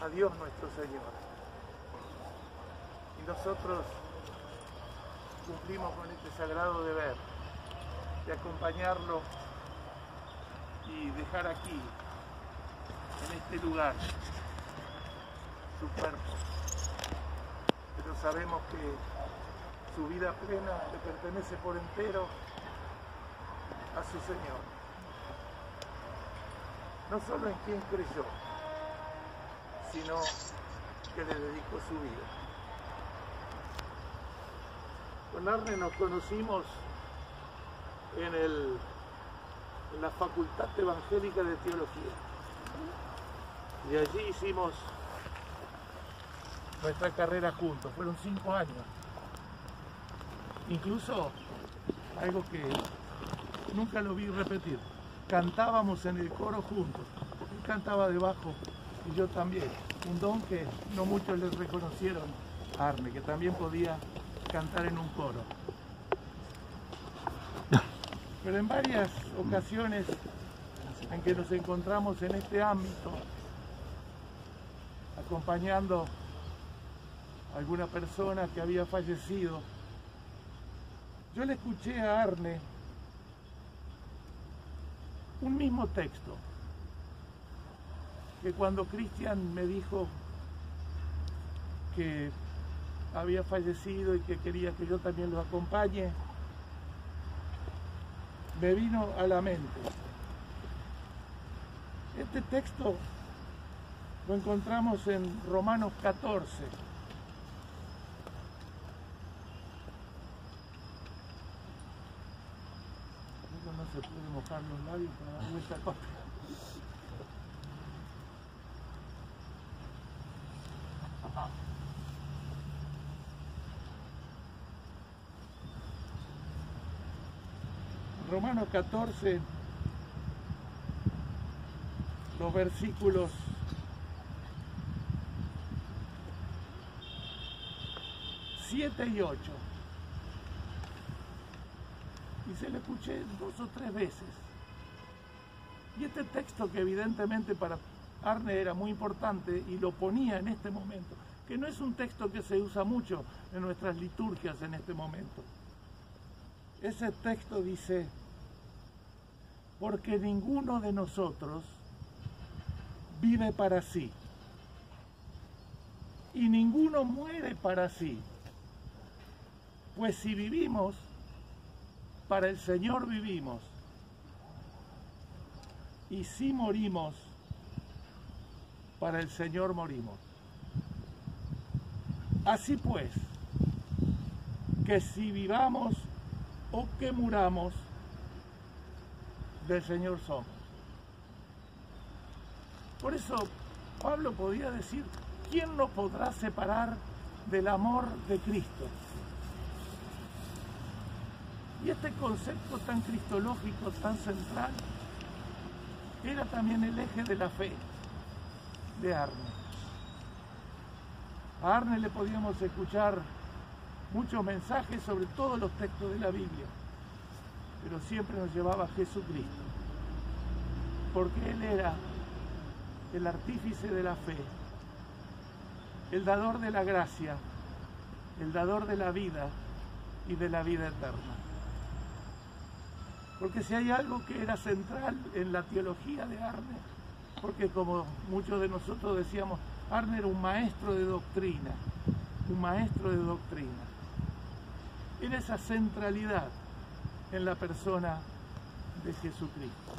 a Dios nuestro Señor. Y nosotros cumplimos con este sagrado deber de acompañarlo y dejar aquí, en este lugar, su cuerpo. Pero sabemos que su vida plena le pertenece por entero a su Señor. No solo en quien creyó, sino que le dedicó su vida. Con Arne nos conocimos en la Facultad Evangélica de Teología. Y allí hicimos nuestra carrera juntos. Fueron 5 años. Incluso, algo que nunca lo vi repetir, cantábamos en el coro juntos. Él cantaba debajo y yo también. Un don que no muchos les reconocieron a Arne, que también podía cantar en un coro. Pero en varias ocasiones en que nos encontramos en este ámbito, acompañando a alguna persona que había fallecido, yo le escuché a Arne un mismo texto, que cuando Cristian me dijo que había fallecido y que quería que yo también lo acompañe, me vino a la mente. Este texto lo encontramos en Romanos 14. No se puede mojar los labios para dar vuelta copia. Romanos 14, los versículos 7 y 8. Y se lo escuché 2 o 3 veces. Y este texto, que evidentemente para Arne era muy importante y lo ponía en este momento, que no es un texto que se usa mucho en nuestras liturgias en este momento. Ese texto dice: porque ninguno de nosotros vive para sí, y ninguno muere para sí. Pues si vivimos, para el Señor vivimos, y si morimos, para el Señor morimos. Así pues, que si vivamos o que muramos, del Señor somos. Por eso Pablo podía decir: ¿quién nos podrá separar del amor de Cristo? Y este concepto tan cristológico, tan central, era también el eje de la fe de Arne. A Arne le podíamos escuchar muchos mensajes sobre todos los textos de la Biblia, pero siempre nos llevaba a Jesucristo, porque Él era el artífice de la fe, el dador de la gracia, el dador de la vida y de la vida eterna. Porque si hay algo que era central en la teología de Arne, porque como muchos de nosotros decíamos, Arne era un maestro de doctrina, un maestro de doctrina. Era esa centralidad en la persona de Jesucristo.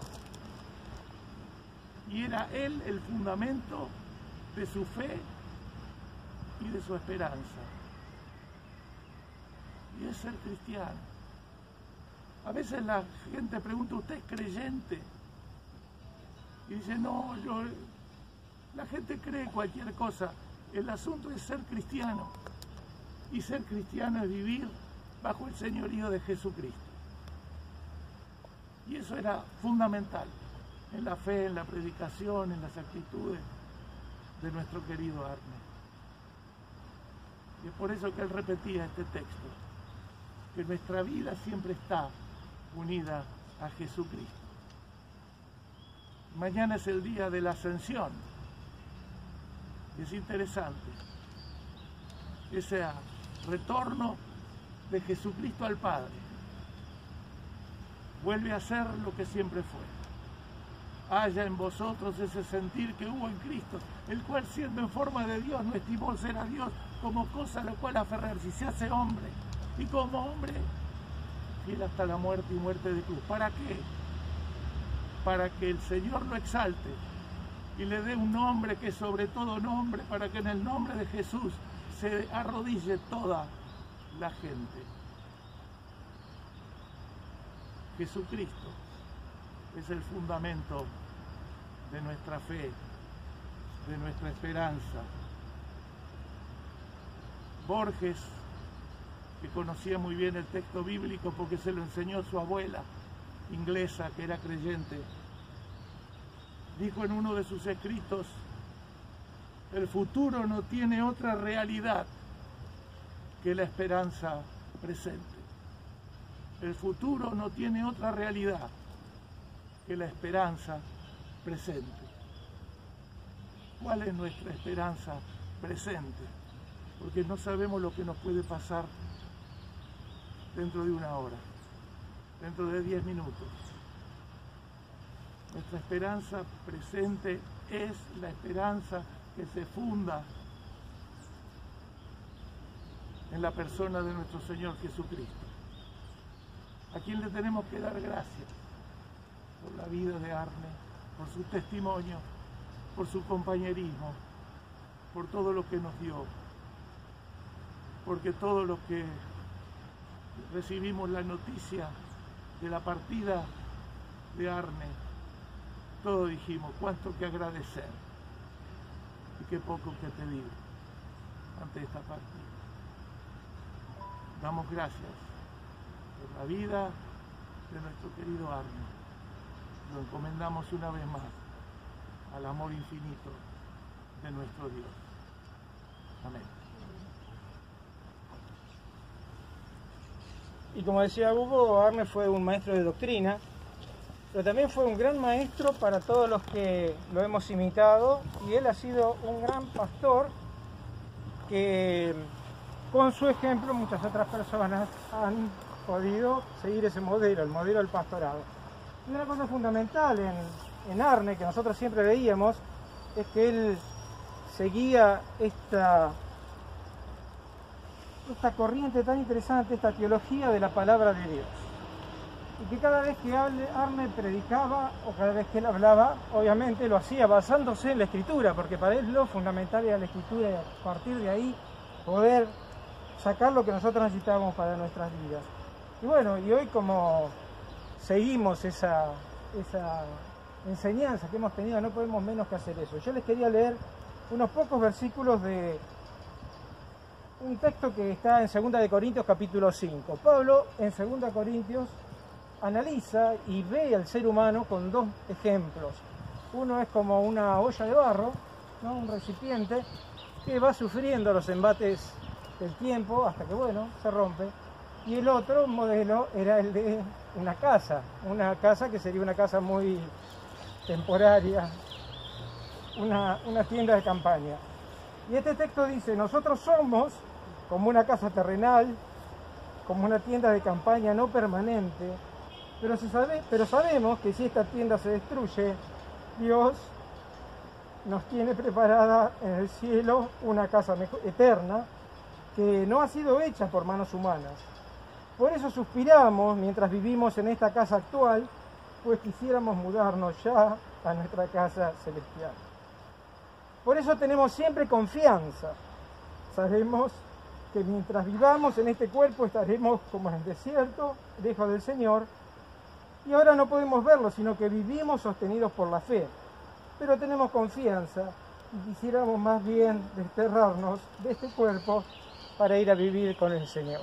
Y era Él el fundamento de su fe y de su esperanza. Y es ser cristiano. A veces la gente pregunta: ¿usted es creyente? Y dice: no, la gente cree cualquier cosa. El asunto es ser cristiano. Y ser cristiano es vivir bajo el señorío de Jesucristo. Y eso era fundamental en la fe, en la predicación, en las actitudes de nuestro querido Arne. Y es por eso que él repetía este texto, que nuestra vida siempre está unida a Jesucristo. Mañana es el día de la ascensión Es interesante ese retorno de Jesucristo al Padre. Vuelve a ser lo que siempre fue. Haya en vosotros ese sentir que hubo en Cristo, el cual siendo en forma de Dios no estimó ser a Dios como cosa a la cual aferrarse, y se hace hombre, y como hombre fiel hasta la muerte y muerte de cruz. ¿Para qué? Para que el Señor lo exalte y le dé un nombre que es sobre todo nombre, para que en el nombre de Jesús se arrodille toda la gente. Jesucristo es el fundamento de nuestra fe, de nuestra esperanza. Borges, que conocía muy bien el texto bíblico porque se lo enseñó su abuela inglesa, que era creyente, dijo en uno de sus escritos: el futuro no tiene otra realidad que la esperanza presente. El futuro no tiene otra realidad que la esperanza presente. ¿Cuál es nuestra esperanza presente? Porque no sabemos lo que nos puede pasar dentro de una hora, dentro de 10 minutos. Nuestra esperanza presente es la esperanza que se funda en la persona de nuestro Señor Jesucristo, a quien le tenemos que dar gracias por la vida de Arne, por su testimonio, por su compañerismo, por todo lo que nos dio, porque todo lo que recibimos la noticia de la partida de Arne, todos dijimos cuánto que agradecer y qué poco que pedir ante esta partida. Damos gracias por la vida de nuestro querido Arne. Lo encomendamos una vez más al amor infinito de nuestro Dios. Amén. Y como decía Hugo, Arne fue un maestro de doctrina, pero también fue un gran maestro para todos los que lo hemos imitado, y él ha sido un gran pastor que con su ejemplo muchas otras personas han podido seguir ese modelo, el modelo del pastorado. Y una cosa fundamental en Arne, que nosotros siempre veíamos, es que él seguía esta corriente tan interesante, esta teología de la palabra de Dios. Y que cada vez que Arne predicaba, o cada vez que él hablaba, obviamente lo hacía basándose en la Escritura, porque para él lo fundamental era la Escritura, y a partir de ahí poder sacar lo que nosotros necesitábamos para nuestras vidas. Y bueno, y hoy como seguimos esa enseñanza que hemos tenido, no podemos menos que hacer eso. Yo les quería leer unos pocos versículos de un texto que está en 2 de Corintios capítulo 5. Pablo en 2 Corintios analiza y ve al ser humano con dos ejemplos. Uno es como una olla de barro, ¿no? Un recipiente que va sufriendo los embates del tiempo hasta que, bueno, se rompe. Y el otro modelo era el de una casa que sería una casa muy temporaria, una tienda de campaña. Y este texto dice: nosotros somos como una casa terrenal, como una tienda de campaña no permanente, pero sabemos que si esta tienda se destruye, Dios nos tiene preparada en el cielo una casa eterna que no ha sido hecha por manos humanas. Por eso suspiramos mientras vivimos en esta casa actual, pues quisiéramos mudarnos ya a nuestra casa celestial. Por eso tenemos siempre confianza. Sabemos que mientras vivamos en este cuerpo estaremos como en el desierto, lejos del Señor, y ahora no podemos verlo, sino que vivimos sostenidos por la fe. Pero tenemos confianza y quisiéramos más bien desterrarnos de este cuerpo para ir a vivir con el Señor.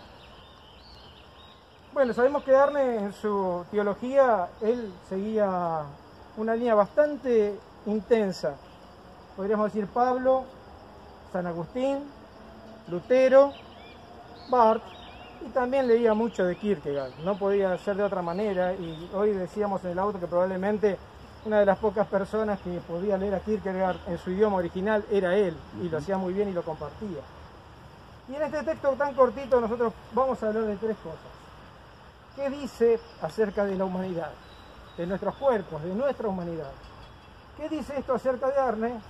Bueno, sabemos que Arne en su teología, él seguía una línea bastante intensa. Podríamos decir Pablo, San Agustín, Lutero, Barth, y también leía mucho de Kierkegaard. No podía ser de otra manera, y hoy decíamos en el auto que probablemente una de las pocas personas que podía leer a Kierkegaard en su idioma original era él, y lo hacía muy bien y lo compartía. Y en este texto tan cortito nosotros vamos a hablar de tres cosas. ¿Qué dice acerca de la humanidad? De nuestros cuerpos, de nuestra humanidad. ¿Qué dice esto acerca de Arne?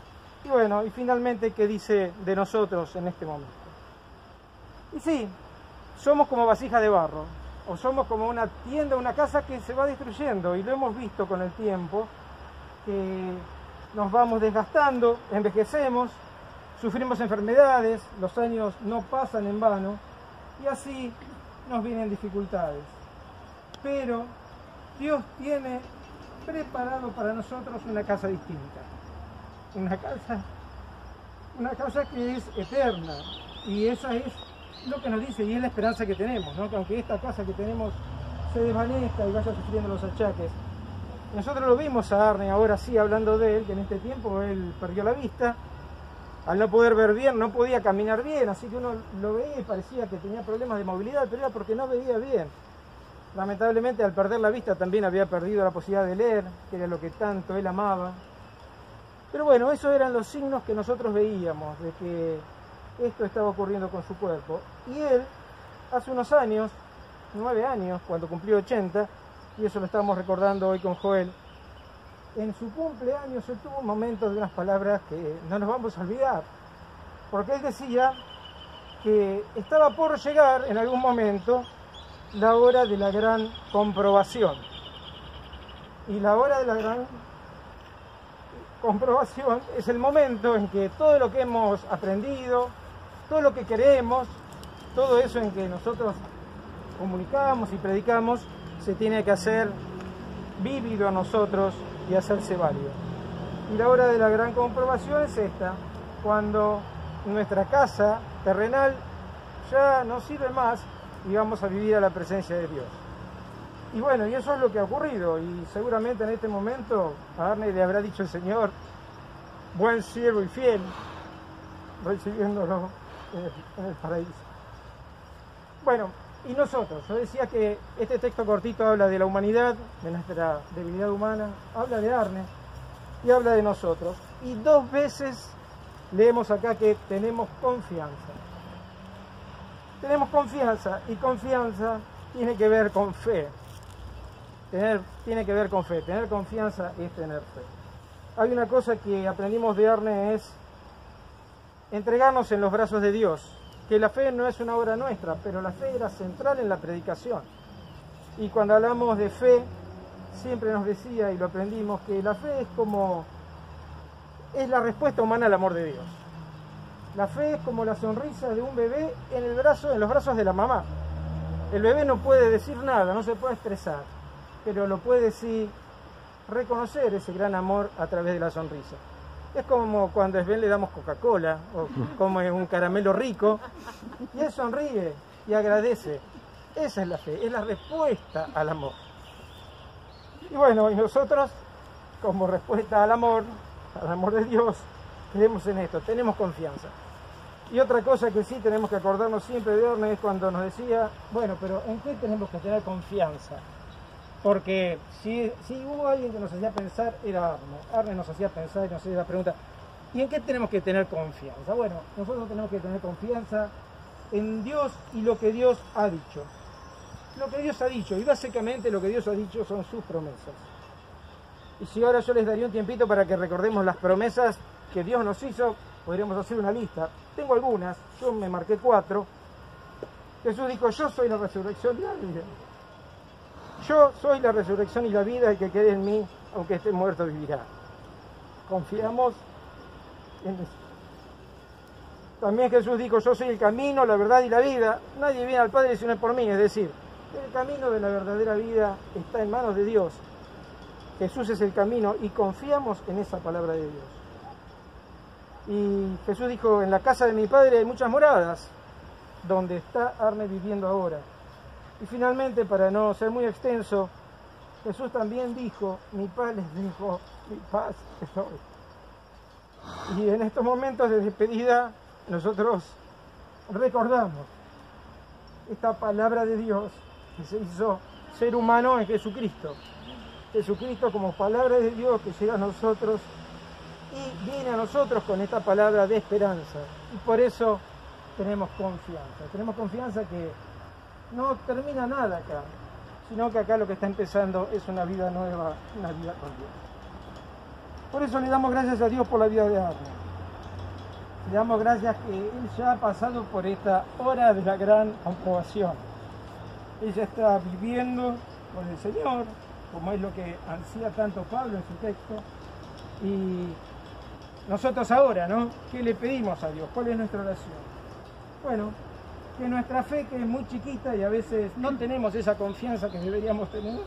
Y bueno, y finalmente, ¿qué dice de nosotros en este momento? Y sí, somos como vasijas de barro, o somos como una tienda, una casa que se va destruyendo, y lo hemos visto con el tiempo, que nos vamos desgastando, envejecemos, sufrimos enfermedades, los años no pasan en vano, y así nos vienen dificultades. Pero Dios tiene preparado para nosotros una casa distinta, una casa que es eterna, y esa es lo que nos dice, y es la esperanza que tenemos, ¿no? Que aunque esta casa que tenemos se desvanezca y vaya sufriendo los achaques. Nosotros lo vimos a Arne, ahora sí, hablando de él, que en este tiempo él perdió la vista, al no poder ver bien, no podía caminar bien, así que uno lo veía y parecía que tenía problemas de movilidad, pero era porque no veía bien. Lamentablemente, al perder la vista también había perdido la posibilidad de leer, que era lo que tanto él amaba. Pero bueno, esos eran los signos que nosotros veíamos, de que esto estaba ocurriendo con su cuerpo. Y él, hace unos años, 9 años, cuando cumplió 80, y eso lo estamos recordando hoy con Joel, en su cumpleaños él tuvo un momento de unas palabras que no nos vamos a olvidar, porque él decía que estaba por llegar en algún momento la hora de la gran comprobación. Y la hora de la gran comprobación es el momento en que todo lo que hemos aprendido, todo lo que queremos, todo eso en que nosotros comunicamos y predicamos, se tiene que hacer vívido a nosotros y hacerse válido. Y la hora de la gran comprobación es esta, cuando nuestra casa terrenal ya no sirve más y vamos a vivir a la presencia de Dios. Y bueno, y eso es lo que ha ocurrido, y seguramente en este momento a Arne le habrá dicho el Señor, buen siervo y fiel, recibiéndolo en el paraíso. Bueno, y nosotros, yo decía que este texto cortito habla de la humanidad, de nuestra debilidad humana, habla de Arne y habla de nosotros. Y 2 veces leemos acá que tenemos confianza. Tenemos confianza, y confianza tiene que ver con fe. Tiene que ver con fe. Tener confianza es tener fe. Hay una cosa que aprendimos de Arne, es entregarnos en los brazos de Dios. Que la fe no es una obra nuestra, pero la fe era central en la predicación. Y cuando hablamos de fe, siempre nos decía, y lo aprendimos, que la fe es la respuesta humana al amor de Dios. La fe es como la sonrisa de un bebé en los brazos de la mamá. El bebé no puede decir nada, no se puede expresar, pero lo puede sí reconocer ese gran amor a través de la sonrisa. Es como cuando a Sven le damos Coca-Cola o como un caramelo rico y él sonríe y agradece. Esa es la fe, es la respuesta al amor. Y bueno, y nosotros, como respuesta al amor de Dios, creemos en esto, tenemos confianza. Y otra cosa que sí tenemos que acordarnos siempre de Arne es cuando nos decía, bueno, pero ¿en qué tenemos que tener confianza? Porque si hubo alguien que nos hacía pensar, era Arne. Arne nos hacía pensar y nos hacía la pregunta, ¿y en qué tenemos que tener confianza? Bueno, nosotros tenemos que tener confianza en Dios y lo que Dios ha dicho. Lo que Dios ha dicho, y básicamente lo que Dios ha dicho son sus promesas. Y si ahora yo les daría un tiempito para que recordemos las promesas que Dios nos hizo, podríamos hacer una lista. Tengo algunas, yo me marqué 4. Jesús dijo, yo soy la resurrección y la vida. Yo soy la resurrección y la vida, el que quede en mí, aunque esté muerto, vivirá. Confiamos en eso. También Jesús dijo, yo soy el camino, la verdad y la vida. Nadie viene al Padre si no es por mí. Es decir, el camino de la verdadera vida está en manos de Dios. Jesús es el camino y confiamos en esa palabra de Dios. Y Jesús dijo, en la casa de mi Padre hay muchas moradas, donde está Arne viviendo ahora. Y finalmente, para no ser muy extenso, Jesús también dijo, mi paz les dejo, mi paz les doy. Y en estos momentos de despedida, nosotros recordamos esta palabra de Dios que se hizo ser humano en Jesucristo. Jesucristo como palabra de Dios que llega a nosotros y viene a nosotros con esta palabra de esperanza. Y por eso tenemos confianza que no termina nada acá, sino que acá lo que está empezando es una vida nueva, una vida con Dios. Por eso le damos gracias a Dios por la vida de Arne. Le damos gracias que él ya ha pasado por esta hora de la gran comprobación. Ella está viviendo con el Señor, como es lo que ansía tanto Pablo en su texto. Y nosotros ahora, ¿no? ¿Qué le pedimos a Dios? ¿Cuál es nuestra oración? Bueno, que nuestra fe, que es muy chiquita y a veces no tenemos esa confianza que deberíamos tener,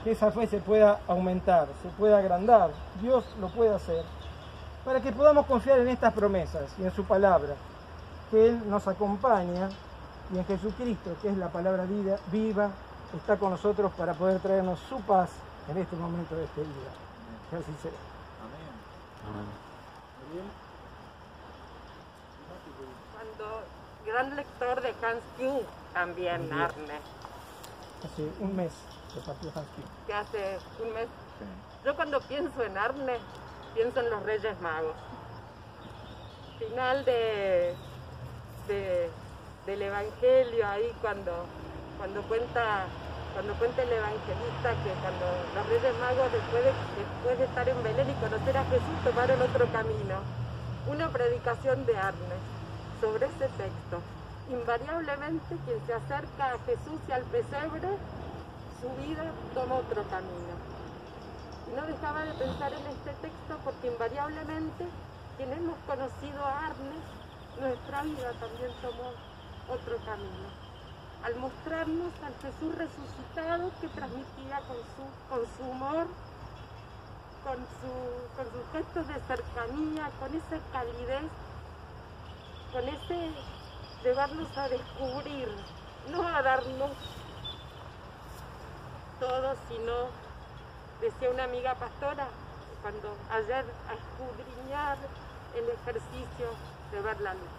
que esa fe se pueda aumentar, se pueda agrandar. Dios lo puede hacer, para que podamos confiar en estas promesas y en su palabra, que Él nos acompaña, y en Jesucristo, que es la palabra viva, está con nosotros para poder traernos su paz en este momento de este día. Que así sea. Amén. Cuando gran lector de Hans Küng, también Arne. Hace un mes que partió Hans Küng. Que hace un mes. Yo cuando pienso en Arne, pienso en los Reyes Magos. Final del Evangelio, ahí cuando cuenta el evangelista que cuando los Reyes Magos después de estar en Belén y conocer a Jesús tomaron otro camino. Una predicación de Arne sobre ese texto. Invariablemente quien se acerca a Jesús y al pesebre, su vida toma otro camino. Y no dejaba de pensar en este texto porque invariablemente quien hemos conocido a Arne, nuestra vida también tomó otro camino. Al mostrarnos al Jesús resucitado que transmitía con su humor, con sus gestos de cercanía, con esa calidez, con ese llevarnos a descubrir, no a darnos todo, sino, decía una amiga pastora, cuando ayer a escudriñar el ejercicio de ver la luz.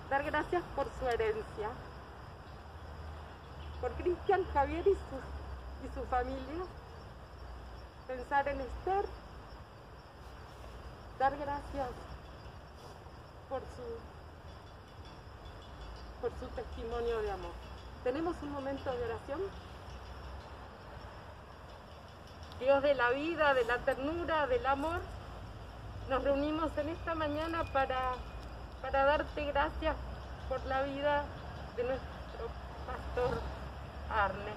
Dar gracias por su herencia, por Cristian, Javier y su familia, pensar en Esther, dar gracias por su testimonio de amor. ¿Tenemos un momento de oración? Dios de la vida, de la ternura, del amor, nos reunimos en esta mañana para darte gracias por la vida de nuestro pastor Arne.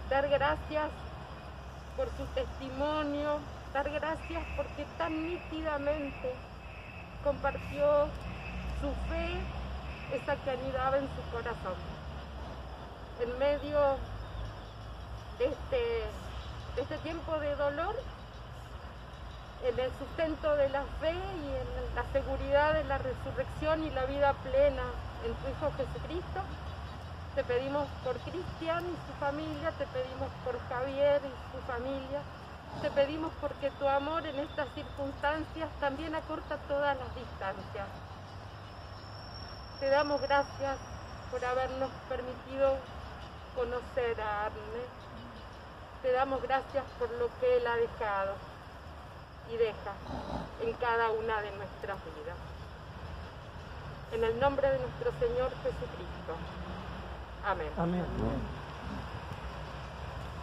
Dar gracias por su testimonio, dar gracias porque tan nítidamente compartió su fe, esa que anidaba en su corazón. En medio de este tiempo de dolor, en el sustento de la fe y en la seguridad de la resurrección y la vida plena en tu Hijo Jesucristo, te pedimos por Cristian y su familia, te pedimos por Javier y su familia, te pedimos porque tu amor en estas circunstancias también acorta todas las distancias. Te damos gracias por habernos permitido conocer a Arne. Te damos gracias por lo que él ha dejado y deja en cada una de nuestras vidas. En el nombre de nuestro Señor Jesucristo. Amén. Amén.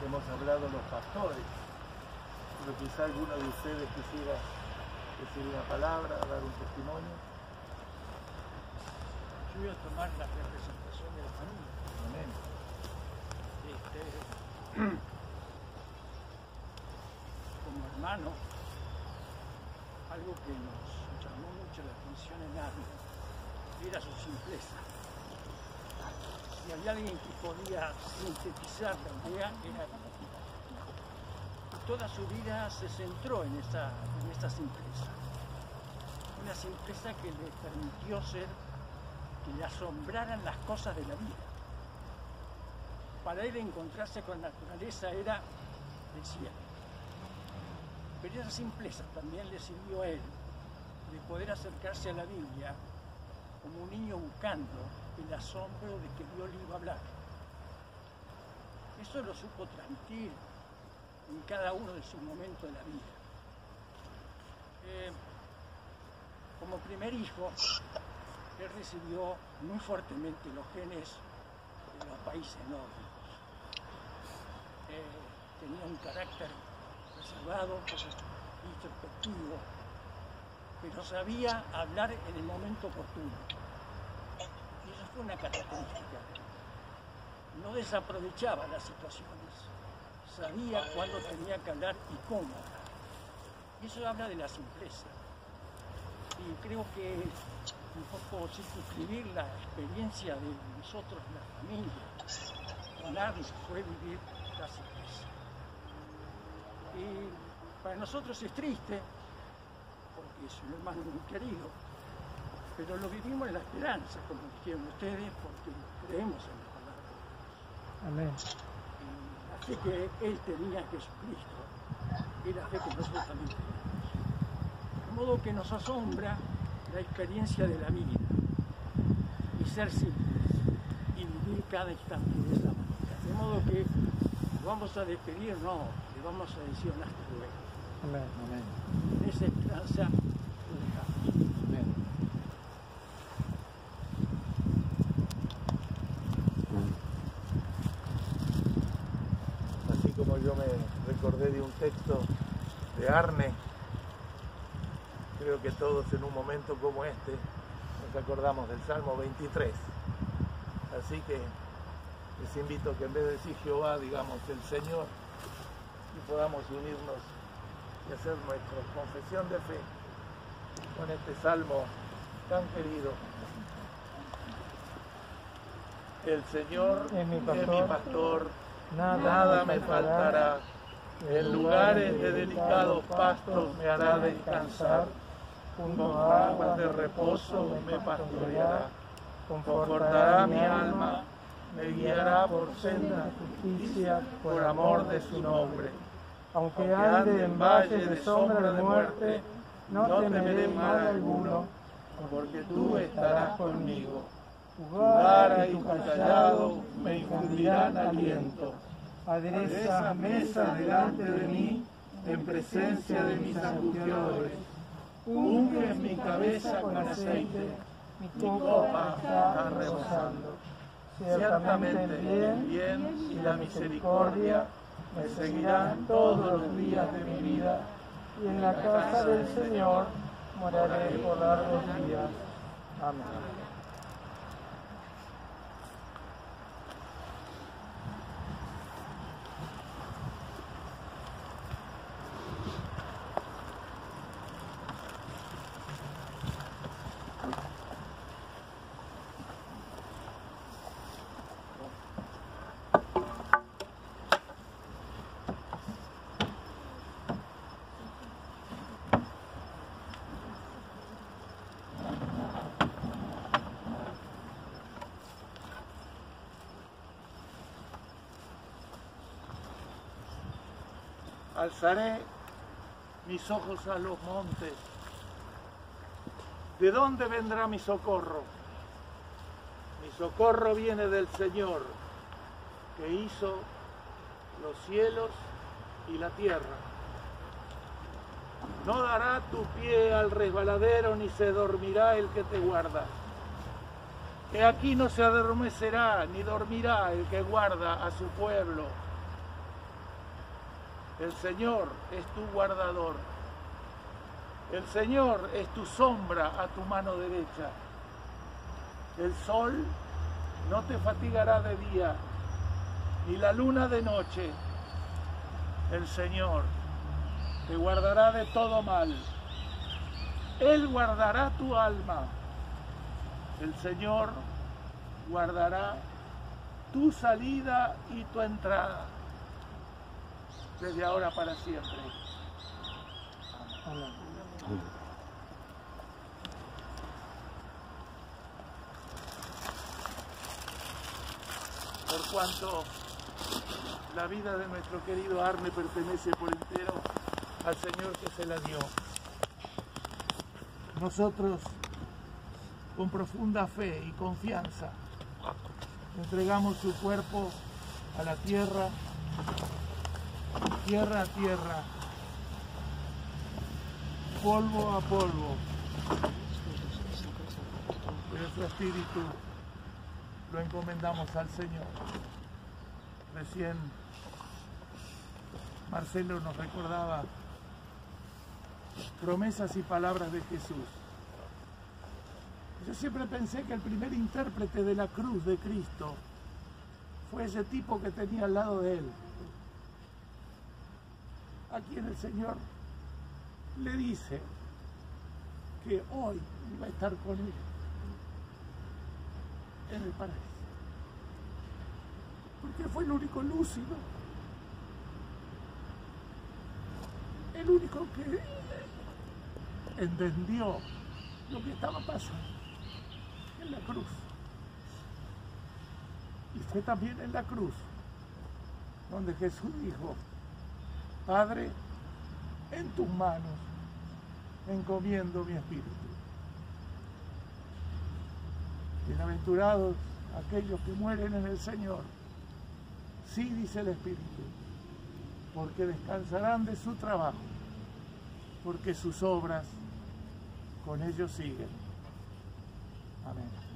Hemos hablado los pastores, pero quizá alguno de ustedes quisiera decir una palabra, dar un testimonio. Yo voy a tomar la representación de la familia. Amén. Como hermano, algo que nos llamó mucho la atención en Arne era su simpleza. Si había alguien que podía sintetizar la idea, era él. Toda su vida se centró en esta simpleza. Una simpleza que le permitió que le asombraran las cosas de la vida. Para él encontrarse con la naturaleza era el cielo. Pero esa simpleza también le sirvió a él de poder acercarse a la Biblia como un niño buscando el asombro de que Dios le iba a hablar. Eso lo supo transmitir en cada uno de sus momentos de la vida. Como primer hijo, él recibió muy fuertemente los genes de los países nórdicos. Tenía un carácter reservado, introspectivo, pero sabía hablar en el momento oportuno. Y eso fue una característica. No desaprovechaba las situaciones, sabía cuándo tenía que hablar y cómo hablar. Y eso habla de la simpleza. Y creo que un poco circunscribir la experiencia de nosotros, la familia, con Arne, fue vivir la simpleza. Y para nosotros es triste, porque es un hermano muy querido, pero lo vivimos en la esperanza, como dijeron ustedes, porque creemos en la palabra de Dios. Amén. La fe que él tenía en Jesucristo y la fe que nosotros también tenemos. De modo que nos asombra la experiencia de la vida y ser simples y vivir cada instante de esa manera. De modo que vamos a despedir, no, le vamos a decir un hasta luego. Amén. Amén. En esa esperanza Amén. Así como yo me recordé de un texto de Arne, creo que todos en un momento como este nos acordamos del Salmo 23. Así que les invito a que en vez de decir Jehová, digamos el Señor, y podamos unirnos y hacer nuestra confesión de fe con este Salmo tan querido. El Señor Es mi es mi pastor, Nada nada me faltará. En lugares de delicados pastos me hará descansar. Junto a aguas de reposo me pastoreará. Confortará mi alma, me guiará por senda de justicia por amor de su nombre. Aunque ande en valle de sombra de muerte, no temeré mal alguno, porque tú estarás conmigo. Tu vara y tu callado me infundirán aliento. adereza Mesa delante de mí, en presencia de mis angustiadores. Unges mi cabeza con aceite, mi copa está rebosando. Ciertamente el bien y la misericordia me seguirán todos los días de mi vida, y en la casa del Señor moraré por largos días. Amén. Alzaré mis ojos a los montes. ¿De dónde vendrá mi socorro? Mi socorro viene del Señor, que hizo los cielos y la tierra. No dará tu pie al resbaladero, ni se dormirá el que te guarda. Que aquí no se adormecerá, ni dormirá el que guarda a su pueblo. El Señor es tu guardador. El Señor es tu sombra a tu mano derecha. El sol no te fatigará de día, ni la luna de noche. El Señor te guardará de todo mal. Él guardará tu alma. El Señor guardará tu salida y tu entrada, desde ahora para siempre. Amén. Por cuanto la vida de nuestro querido Arne pertenece por entero al Señor que se la dio, nosotros, con profunda fe y confianza, entregamos su cuerpo a la tierra tierra a tierra, polvo a polvo, pero su espíritu lo encomendamos al Señor. Recién Marcelo nos recordaba promesas y palabras de Jesús. Yo siempre pensé que el primer intérprete de la cruz de Cristo fue ese tipo que tenía al lado de él, a quien el Señor le dice que hoy iba a estar con él en el paraíso, porque fue el único lúcido, el único que entendió lo que estaba pasando en la cruz. Y fue también en la cruz donde Jesús dijo: Padre, en tus manos encomiendo mi espíritu. Bienaventurados aquellos que mueren en el Señor. Sí, dice el Espíritu, porque descansarán de su trabajo, porque sus obras con ellos siguen. Amén.